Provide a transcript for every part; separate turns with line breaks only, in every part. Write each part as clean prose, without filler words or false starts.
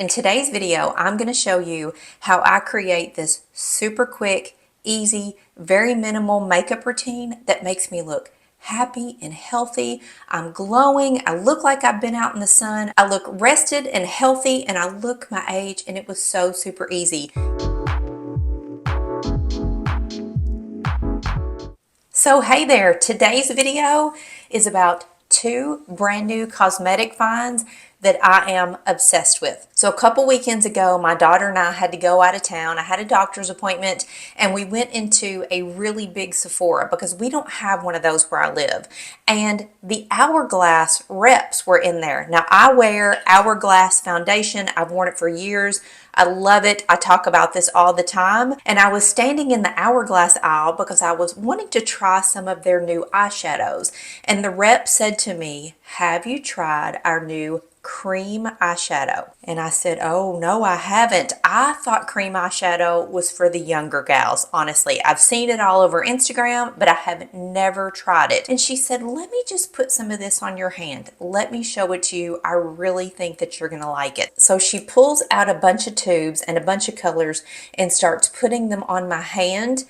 In today's video, I'm going to show you how I create this super quick, easy, very minimal makeup routine that makes me look happy and healthy. I'm glowing. I look like I've been out in the sun. I look rested and healthy, and I look my age, and it was so super easy. So hey there, today's video is about two brand new cosmetic finds that I am obsessed with. So a couple weekends ago, my daughter and I had to go out of town. I had a doctor's appointment and we went into a really big Sephora because we don't have one of those where I live. And the Hourglass reps were in there. Now I wear Hourglass foundation. I've worn it for years. I love it. I talk about this all the time. And I was standing in the Hourglass aisle because I was wanting to try some of their new eyeshadows. And the rep said to me, "Have you tried our new cream eyeshadow?" And I said, "Oh no, I haven't. I thought cream eyeshadow was for the younger gals. Honestly, I've seen it all over Instagram, but I have never tried it." And she said, "Let me just put some of this on your hand. Let me show it to you. I really think that you're gonna like it." So she pulls out a bunch of tubes and a bunch of colors and starts putting them on my hand.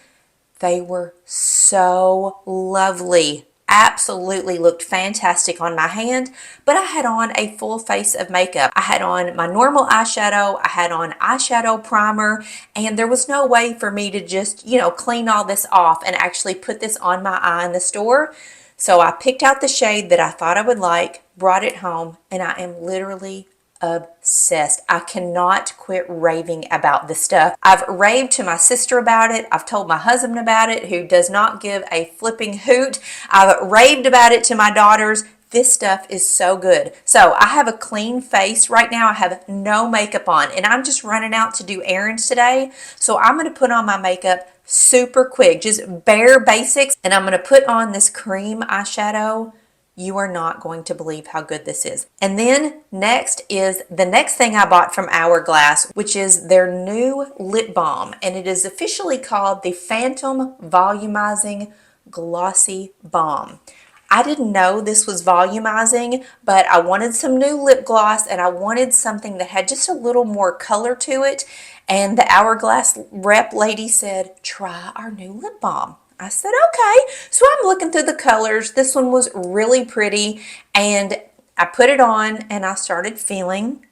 They were so lovely. Absolutely looked fantastic on my hand, but I had on a full face of makeup. I had on my normal eyeshadow, I had on eyeshadow primer, and there was no way for me to just, clean all this off and actually put this on my eye in the store. So I picked out the shade that I thought I would like, brought it home, and I am literally obsessed. I cannot quit raving about this stuff. I've raved to my sister about it. I've told my husband about it, who does not give a flipping hoot. I've raved about it to my daughters. This stuff is so good. So I have a clean face right now. I have no makeup on, and I'm just running out to do errands today. So I'm going to put on my makeup super quick, just bare basics, and I'm going to put on this cream eyeshadow. You are not going to believe how good this is. And then next is the next thing I bought from Hourglass, which is their new lip balm. And it is officially called the Phantom Volumizing Glossy Balm. I didn't know this was volumizing, but I wanted some new lip gloss and I wanted something that had just a little more color to it. And the Hourglass rep lady said, "Try our new lip balm." I said, okay. So I'm looking through the colors. This one was really pretty, and I put it on and I started feeling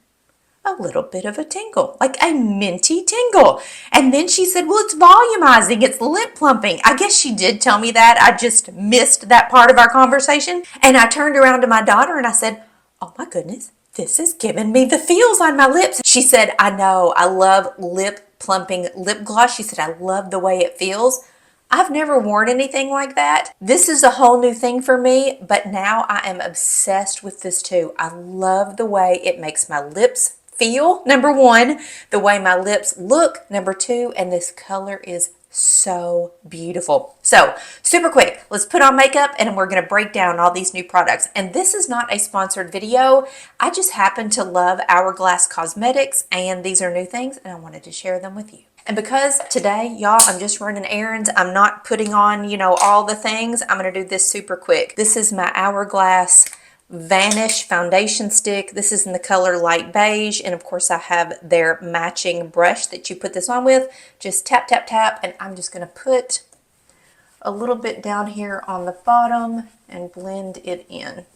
a little bit of a tingle, like a minty tingle. And then she said, "Well, it's volumizing, it's lip plumping." I guess she did tell me that. I just missed that part of our conversation. And I turned around to my daughter and I said, "Oh my goodness, this is giving me the feels on my lips." She said, "I know, I love lip plumping lip gloss." She said, "I love the way it feels." I've never worn anything like that. This is a whole new thing for me, but now I am obsessed with this too. I love the way it makes my lips feel, number one, the way my lips look, number two, and this color is so beautiful. So super quick, let's put on makeup and we're going to break down all these new products. And this is not a sponsored video. I just happen to love Hourglass Cosmetics, and these are new things and I wanted to share them with you. And because today, y'all, I'm just running errands, I'm not putting on, all the things, I'm going to do this super quick. This is my Hourglass Vanish foundation stick. This is in the color light beige, and of course I have their matching brush that you put this on with. Just tap, tap, tap, and I'm just going to put a little bit down here on the bottom and blend it in.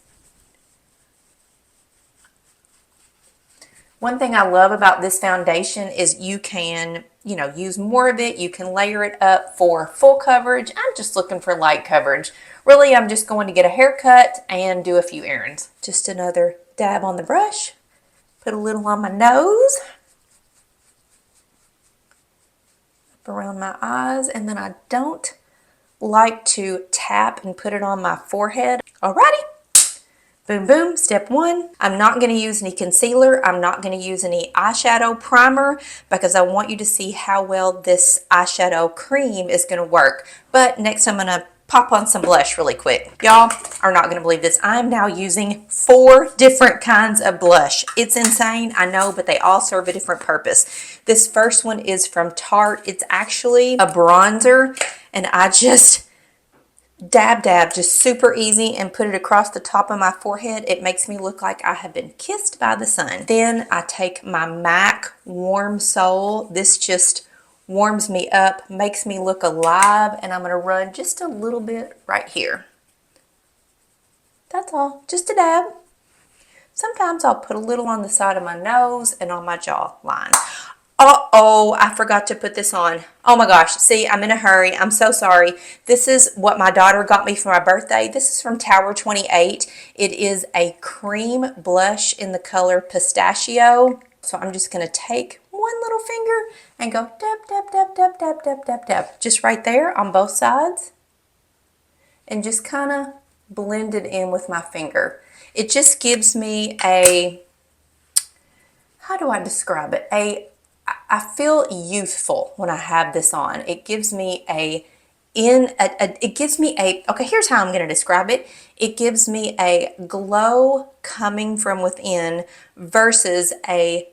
One thing I love about this foundation is you can, use more of it. You can layer it up for full coverage. I'm just looking for light coverage. Really, I'm just going to get a haircut and do a few errands. Just another dab on the brush. Put a little on my nose. Up around my eyes. And then I don't like to tap and put it on my forehead. Alrighty. Boom, boom, step one. I'm not going to use any concealer. I'm not going to use any eyeshadow primer because I want you to see how well this eyeshadow cream is going to work. But next I'm going to pop on some blush really quick. Y'all are not going to believe this. I'm now using 4 different kinds of blush. It's insane, I know, but they all serve a different purpose. This first one is from Tarte. It's actually a bronzer, and I just dab dab, just super easy, and put it across the top of my forehead. It makes me look like I have been kissed by the sun. Then I take my MAC Warm Soul. This just warms me up, makes me look alive, and I'm going to run just a little bit right here. That's all, just a dab. Sometimes I'll put a little on the side of my nose and on my jawline. Uh-oh, I forgot to put this on. Oh my gosh, see, I'm in a hurry. I'm so sorry. This is what my daughter got me for my birthday. This is from Tower 28. It is a cream blush in the color Pistachio. So I'm just going to take one little finger and go dab, dab, dab, dab, dab, dab, dab, dab. Just right there on both sides. And just kind of blend it in with my finger. It just gives me a, how do I describe it? I feel youthful when I have this on. It gives me okay, here's how I'm going to describe it. It gives me a glow coming from within versus a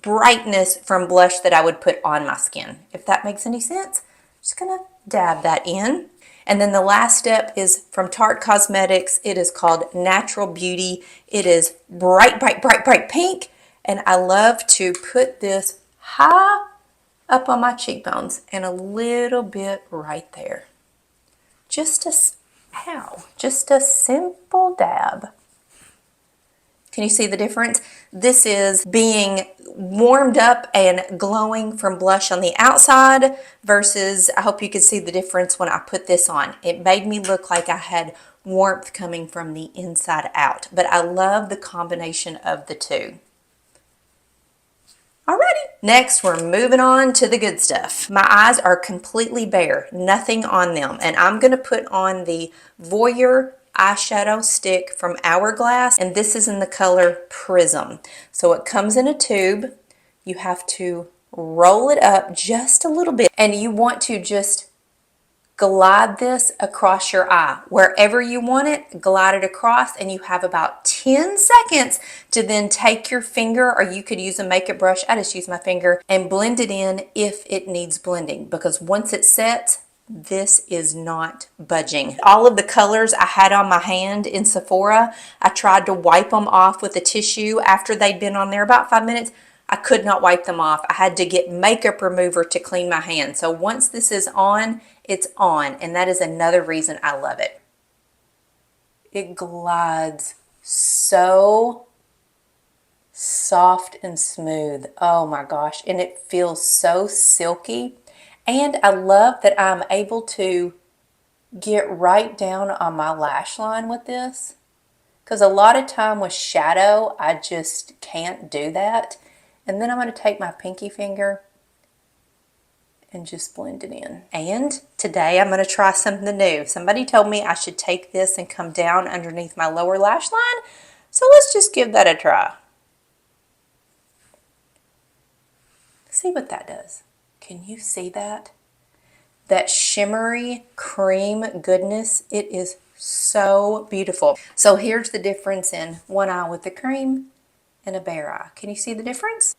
brightness from blush that I would put on my skin. If that makes any sense, just going to dab that in. And then the last step is from Tarte Cosmetics. It is called Natural Beauty. It is bright, bright, bright, bright pink. And I love to put this high up on my cheekbones and a little bit right there. Just a simple dab. Can you see the difference? This is being warmed up and glowing from blush on the outside versus, I hope you can see the difference when I put this on. It made me look like I had warmth coming from the inside out, but I love the combination of the two. Alrighty, next we're moving on to the good stuff. My eyes are completely bare, nothing on them, and I'm going to put on the Voyeur eyeshadow stick from Hourglass, and this is in the color Prism. So it comes in a tube. You have to roll it up just a little bit, and you want to just glide this across your eye. Wherever you want it, glide it across, and you have about 10 seconds to then take your finger, or you could use a makeup brush, I just use my finger, and blend it in if it needs blending, because once it sets, this is not budging. All of the colors I had on my hand in Sephora, I tried to wipe them off with a tissue after they'd been on there about 5 minutes. I could not wipe them off. I had to get makeup remover to clean my hand. So once this is on, it's on, and that is another reason I love it. It glides so soft and smooth. Oh my gosh, and it feels so silky. And I love that I'm able to get right down on my lash line with this, because a lot of time with shadow, I just can't do that. And then I'm going to take my pinky finger and just blend it in. And today I'm going to try something new. Somebody told me I should take this and come down underneath my lower lash line. So let's just give that a try. See what that does. Can you see that? That shimmery cream goodness. It is so beautiful. So here's the difference in one eye with the cream and a bare eye. Can you see the difference?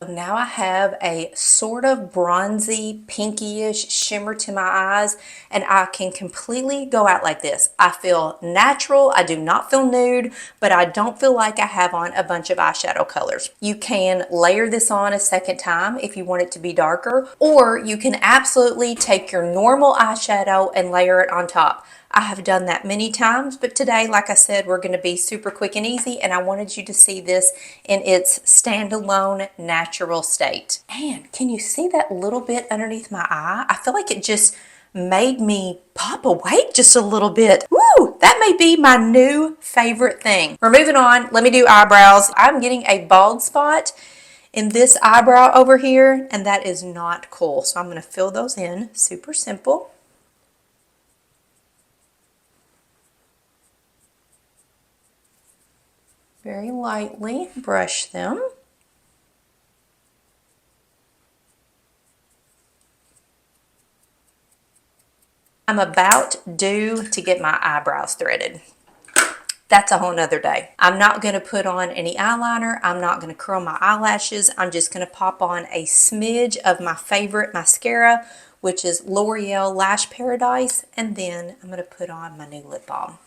Now I have a sort of bronzy, pinkyish shimmer to my eyes, and I can completely go out like this. I feel natural. I do not feel nude, but I don't feel like I have on a bunch of eyeshadow colors. You can layer this on a second time if you want it to be darker, or you can absolutely take your normal eyeshadow and layer it on top. I have done that many times, but today, like I said, we're going to be super quick and easy, and I wanted you to see this in its standalone natural state. And can you see that little bit underneath my eye? I feel like it just made me pop awake just a little bit. Woo! That may be my new favorite thing. We're moving on. Let me do eyebrows. I'm getting a bald spot in this eyebrow over here, and that is not cool. So I'm going to fill those in. Super simple. Very lightly brush them. I'm about due to get my eyebrows threaded. That's a whole nother day. I'm not going to put on any eyeliner. I'm not going to curl my eyelashes. I'm just going to pop on a smidge of my favorite mascara, which is L'Oreal Lash Paradise, and then I'm going to put on my new lip balm.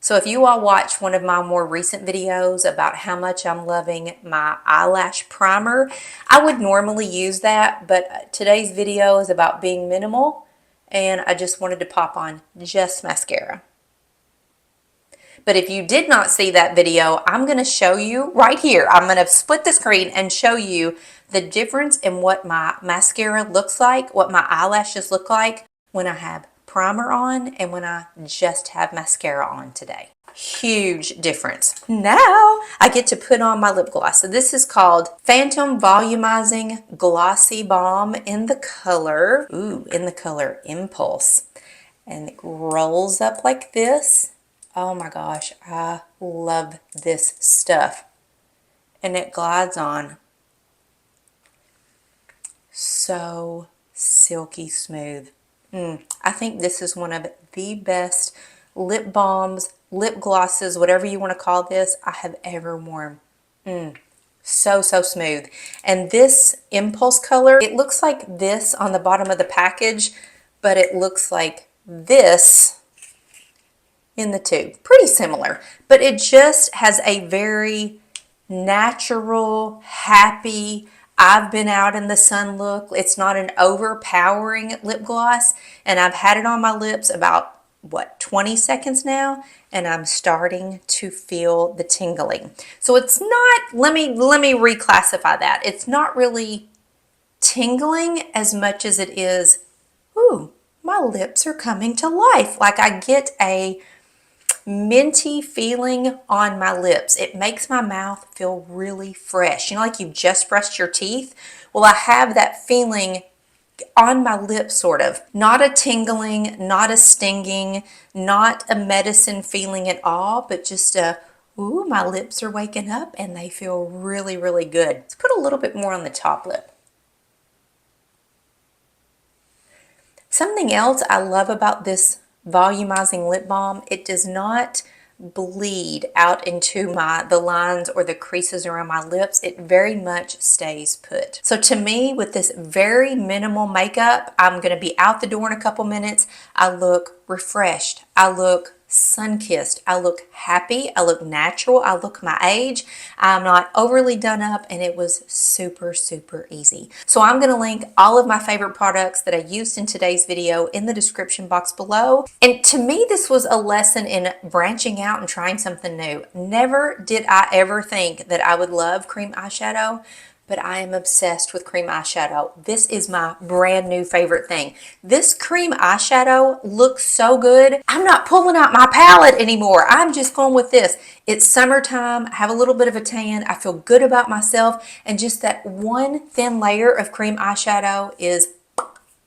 So if you all watch one of my more recent videos about how much I'm loving my eyelash primer, I would normally use that, but today's video is about being minimal, and I just wanted to pop on just mascara. But if you did not see that video, I'm going to show you right here. I'm going to split the screen and show you the difference in what my mascara looks like, what my eyelashes look like when I have primer on and when I just have mascara on today. Huge difference. Now I get to put on my lip gloss. So this is called Phantom Volumizing Glossy Balm in the color Impulse. And it rolls up like this. Oh my gosh, I love this stuff. And it glides on so silky smooth. I think this is one of the best lip balms, lip glosses, whatever you want to call this, I have ever worn. So smooth. And this Impulse color, it looks like this on the bottom of the package, but it looks like this in the tube. Pretty similar, but it just has a very natural, happy, I've been out in the sun look. It's not an overpowering lip gloss, and I've had it on my lips about, what, 20 seconds now, and I'm starting to feel the tingling. So it's not, let me reclassify that. It's not really tingling as much as it is, ooh, my lips are coming to life. Like I get a minty feeling on my lips. It makes my mouth feel really fresh. You know, like you've just brushed your teeth? Well, I have that feeling on my lips, sort of. Not a tingling, not a stinging, not a medicine feeling at all, but just a, ooh, my lips are waking up and they feel really, really good. Let's put a little bit more on the top lip. Something else I love about this volumizing lip balm, it does not bleed out into the lines or the creases around my lips. It very much stays put. So to me, with this very minimal makeup, I'm going to be out the door in a couple minutes. I look refreshed. I look sun-kissed. I look happy. I look natural. I look my age. I'm not overly done up, and it was super easy. So I'm going to link all of my favorite products that I used in today's video in the description box below. And to me, this was a lesson in branching out and trying something new. Never did I ever think that I would love cream eyeshadow, but I am obsessed with cream eyeshadow. This is my brand new favorite thing. This cream eyeshadow looks so good. I'm not pulling out my palette anymore. I'm just going with this. It's summertime. I have a little bit of a tan. I feel good about myself. And just that one thin layer of cream eyeshadow is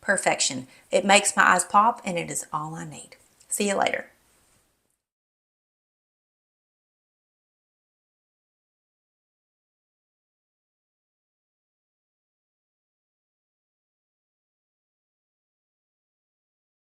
perfection. It makes my eyes pop, and it is all I need. See you later.